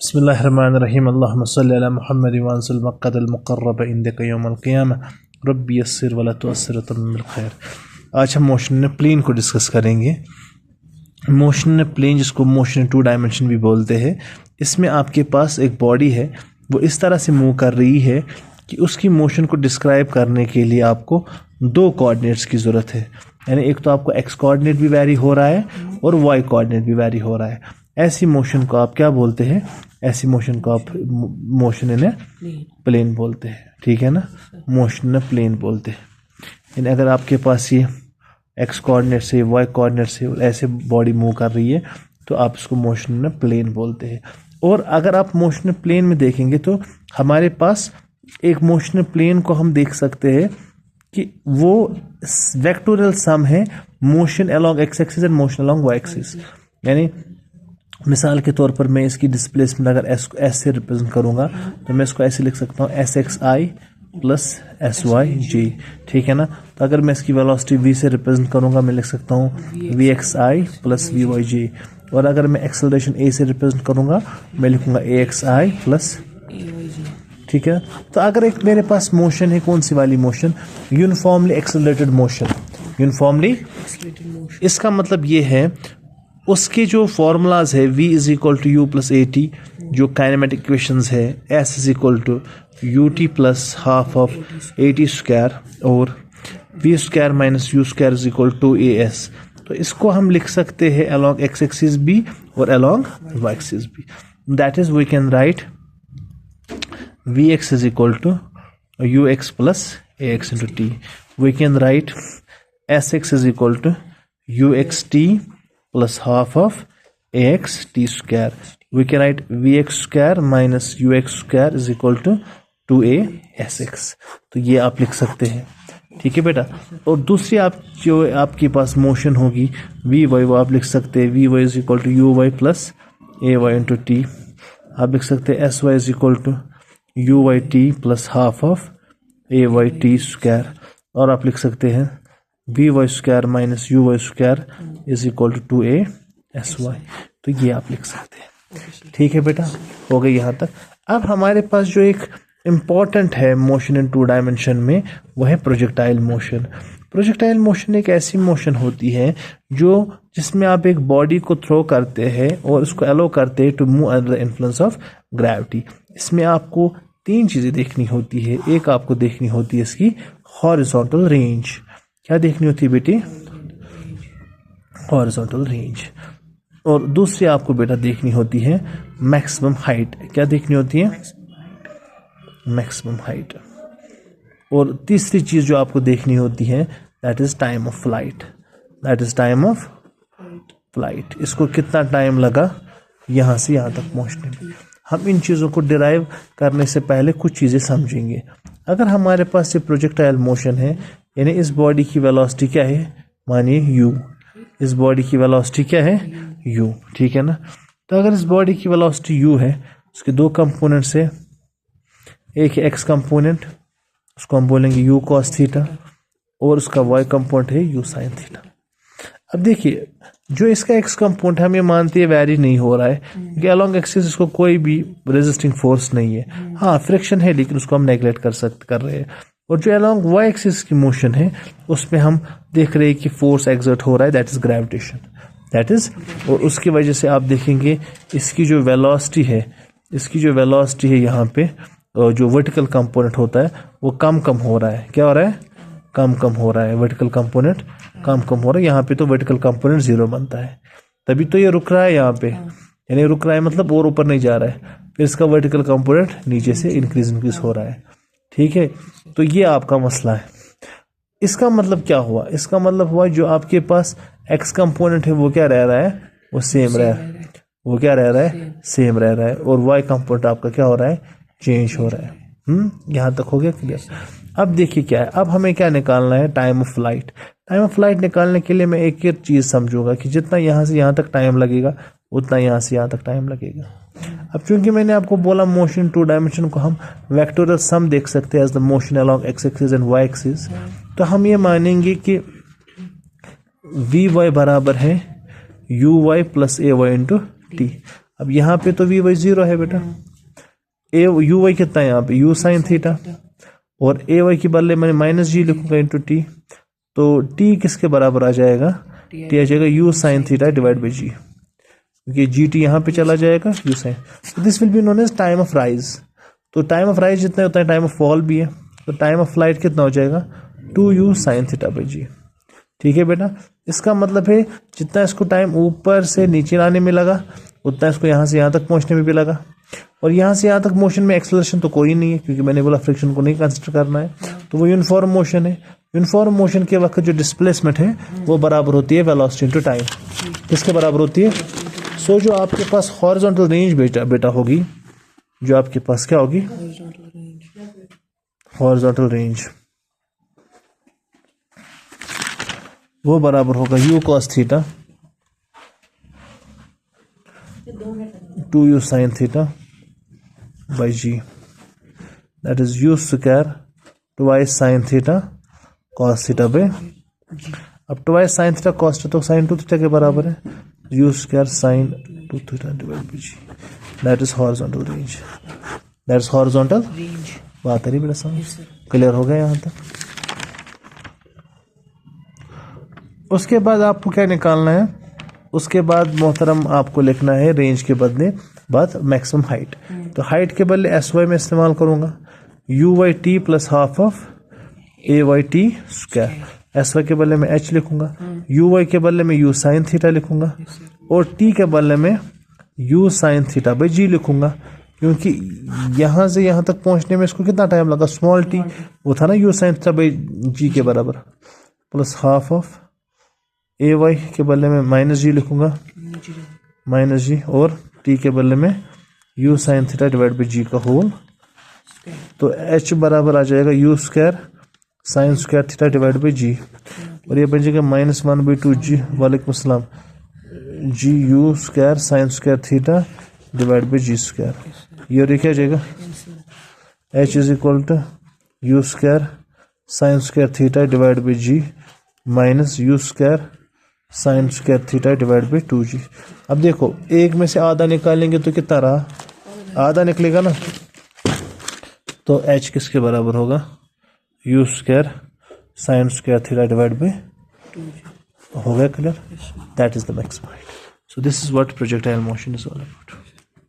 बिस्मिल्लाहिर्रहमानिर्रहीम अल्लाहुम्मा सल्लि अला मुहम्मद वअंसिल मक़्क़दल मुक़र्रब इंदका यौमल क़ियामह रब्बी यस्सिर वला तुअस्सिर वतम्मिल खैर। आज हम मोशन प्लेन को डिस्कस करेंगे। मोशन प्लेन, जिसको मोशन 2 डायमेंशन भी बोलते हैं, इसमें आपके पास एक बॉडी है, वो इस तरह से मूव कर रही है कि उसकी मोशन को डिस्क्राइब करने के लिए आपको 2 कोऑर्डिनेट्स की ज़रूरत है। यानी एक तो आपको एक्स कोऑर्डिनेट भी वैरी हो रहा है और वाई कोऑर्डिनेट भी वैरी हो रहा है। ऐसी मोशन को आप क्या बोलते हैं? ऐसी मोशन को आप मोशन इन प्लेन बोलते हैं। ठीक है ना, मोशन इन प्लेन बोलते हैं। यानी अगर आपके पास ये एक्स कोऑर्डिनेट से वाई कोऑर्डिनेट से ऐसे बॉडी मूव कर रही है तो आप इसको मोशन इन प्लेन बोलते हैं। और अगर आप मोशन प्लेन में देखेंगे तो हमारे पास एक मोशन प्लेन को हम देख सकते हैं कि वो वेक्टोरियल सम है motion along x axis and motion along y axis. यानी मिसाल के तौर पर मैं इसकी डिस्प्लेसमेंट अगर एस से रिप्रेजेंट करूंगा तो मैं इसको ऐसे लिख सकता हूँ S x i plus S Y जी। ठीक है ना। तो अगर मैं इसकी वेलोसिटी वी से रिप्रेजेंट करूंगा मैं लिख सकता हूँ v x i plus v y g. और अगर मैं एक्सेलरेशन ए से रिप्रेजेंट करूंगा मैं लिखूंगा ए एक्स आई प्लस। ठीक है। तो अगर एक मेरे पास मोशन है, कौन सी वाली motion? Uniformly accelerated motion. Uniformly, इसका मतलब ये है उसके जो फॉर्मूलाज है v is equal to u plus a t, जो काइनेमेटिक इक्वेशंस है s is equal to u t plus half of a t square और v square minus u square is equal to a s. तो इसको हम लिख सकते हैं along x axis भी और अलोंग वाई एक्सिस भी। That is we can write v x is equal to u x plus a x into t. We can write s x is equal to u x t plus half of ax t square. We can write vx square minus ux square is equal to 2a sx. तो ये आप लिख सकते हैं। ठीक है बेटा। और दूसरी आप जो आपके पास मोशन होगी वी वाई, वो आप लिख सकते हैं v y is equal to u y plus a y into t. आप लिख सकते हैं s y is equal to u y t plus half of a y t square. और आप लिख सकते हैं v y square minus u y square is equal to 2a s y. तो ये आप लिख सकते हैं। ठीक है बेटा, हो गई यहाँ तक। अब हमारे पास जो एक इम्पॉर्टेंट है मोशन इन 2 डायमेंशन में, वो है प्रोजेक्टाइल मोशन। प्रोजेक्टाइल मोशन एक ऐसी मोशन होती है जिसमें आप एक बॉडी को थ्रो करते हैं और उसको अलो करते हैं to move under the influence of gravity. इसमें आपको 3 चीज़ें देखनी होती है। एक आपको देखनी होती है इसकी हॉरिजॉन्टल रेंज। क्या देखनी होती है बेटी? Horizontal range. और दूसरी आपको बेटा देखनी होती है मैक्सिमम हाइट। क्या देखनी होती है? Maximum height. और तीसरी चीज जो आपको देखनी होती है that is time of flight. That is time of flight. इसको कितना टाइम लगा यहां से यहां तक पहुंचने में। हम इन चीज़ों को डिराइव करने से पहले कुछ चीज़ें समझेंगे। अगर हमारे पास ये प्रोजेक्टाइल मोशन है, यानी इस बॉडी की वेलोसिटी क्या है? मानिए u। इस बॉडी की वेलोसिटी क्या है? u। ठीक है ना। तो अगर इस बॉडी की वेलोसिटी u है, उसके 2 कंपोनेंट्स है। एक है x कंपोनेंट, उसको हम बोलेंगे u cos थीटा, और उसका y कंपोनेंट है u sin थीटा। अब देखिए, जो इसका x कंपोनेंट हम ये मानते हैं वैरी नहीं हो रहा है क्योंकि अलोंग एक्सिस इसको कोई भी रेजिस्टिंग फोर्स नहीं है। हाँ, फ्रिक्शन है लेकिन उसको हम नेगलेक्ट कर रहे हैं। और जो अलोंग वाई एक्सिस की मोशन है उसमें हम देख रहे हैं कि फोर्स एक्सर्ट हो रहा है, that is gravitation. That is, और उसकी वजह से आप देखेंगे इसकी जो वेलोसिटी है यहाँ पे जो वर्टिकल कंपोनेंट होता है वो कम हो रहा है। क्या हो रहा है? कम हो रहा है। वर्टिकल कंपोनेंट कम हो रहा है। यहाँ पे तो वर्टिकल कंपोनेंट 0 बनता है, तभी तो ये रुक रहा है यहाँ पे। यानी रुक रहा है मतलब और ऊपर नहीं जा रहा है, फिर इसका वर्टिकल कंपोनेंट नीचे से इंक्रीज हो रहा है। ठीक है। तो ये आपका मसला है। इसका मतलब क्या हुआ? इसका मतलब हुआ जो आपके पास एक्स कंपोनेंट है वो क्या रह रहा है? वो सेम रह रहा है। वो क्या रह रहा है? सेम रह रहा है। और वाई कंपोनेंट आपका क्या हो रहा है? चेंज हो रहा है। यहाँ तक हो गया क्लियर? अब देखिए क्या है, अब हमें क्या निकालना है? Time of flight. Time of flight निकालने के लिए मैं एक चीज समझूंगा कि जितना यहाँ से यहाँ तक टाइम लगेगा उतना यहाँ से यहाँ तक टाइम लगेगा। अब चूंकि मैंने आपको बोला मोशन 2 डायमेंशन को हम वेक्टोरियल सम देख सकते हैं as the motion along x axis and y axis, तो हम ये मानेंगे कि वी वाई बराबर है u y plus a y into t. अब यहाँ पे तो वी वाई 0 है बेटा, ए यू वाई कितना है यहाँ पे यू साइन थीटा, और ए वाई की बदले मैंने माइनस जी लिखूंगा इंटू टी, तो टी किसके बराबर आ जाएगा, टी आ जाएगा u sine theta divide by g, क्योंकि जी टी यहाँ पे चला जाएगा यू साइन। तो this will be known as time of rise. तो टाइम ऑफ राइज जितना होता है टाइम ऑफ फॉल भी है, तो टाइम ऑफ फ्लाइट कितना हो जाएगा 2u साइन थीटा बाई जी। ठीक है बेटा, इसका मतलब है जितना इसको टाइम ऊपर से नीचे लाने में लगा उतना इसको यहाँ से यहाँ तक पहुँचने में भी लगा, और यहाँ से यहाँ तक मोशन में एक्सेलरेशन तो कोई नहीं है क्योंकि मैंने बोला फ्रिक्शन को नहीं कंसिडर करना है, तो वो यूनिफॉर्म मोशन है। यूनिफॉर्म मोशन के वक्त जो डिस्प्लेसमेंट है वो बराबर होती है वेलोसिटी इनटू टाइम। किसके बराबर होती है? सो जो आपके पास हॉरिजॉन्टल रेंज बेटा होगी, जो आपके पास क्या होगी हॉरिजॉन्टल रेंज, वो बराबर होगा u cos theta 2u sin theta by g, that is u square twice sin theta cos theta by. अब twice sin theta cos theta तो sin 2 थीटा के बराबर है, u square sin 2 theta divide by g, that is horizontal range, that is horizontal range. बात है बेटा समझ, clear हो गया यहाँ तक? उसके बाद आपको क्या निकालना है, उसके बाद मोहतरम आपको लिखना है रेंज के बदले बाद मैक्सिमम हाइट। तो हाइट के बदले एस वाई में इस्तेमाल करूंगा, u y t plus half of a y t square, s y के बदले में एच लिखूंगा, यू वाई के बदले में यू साइन थीटा लिखूंगा, और टी के बदले में यू साइन थीटा बाई जी लिखूंगा, क्योंकि यहाँ से यहाँ तक पहुँचने में इसको कितना टाइम लगा, स्मॉल टी वो था ना u sine theta by g के बराबर, plus half of a y के बदले में माइनस जी लिखूंगा, माइनस जी, और टी के बदले में u sine theta divide by g का होल। तो एच बराबर आ जाएगा u square sine square theta divide by g, और ये बन जाएगा -1/2 जी, वालेकुम सलाम, g u square sine square theta divide by g square. ये और क्या जाएगा, h is equal to u square sine square theta divide by g minus u square sine square theta divide by 2g। अब देखो एक में से आधा निकालेंगे तो कितना रहा, आधा निकलेगा ना, तो h किसके बराबर होगा, you square sine square theta divide by 2g। हो गया clear? That is the maximum height. So this is what projectile motion is all about.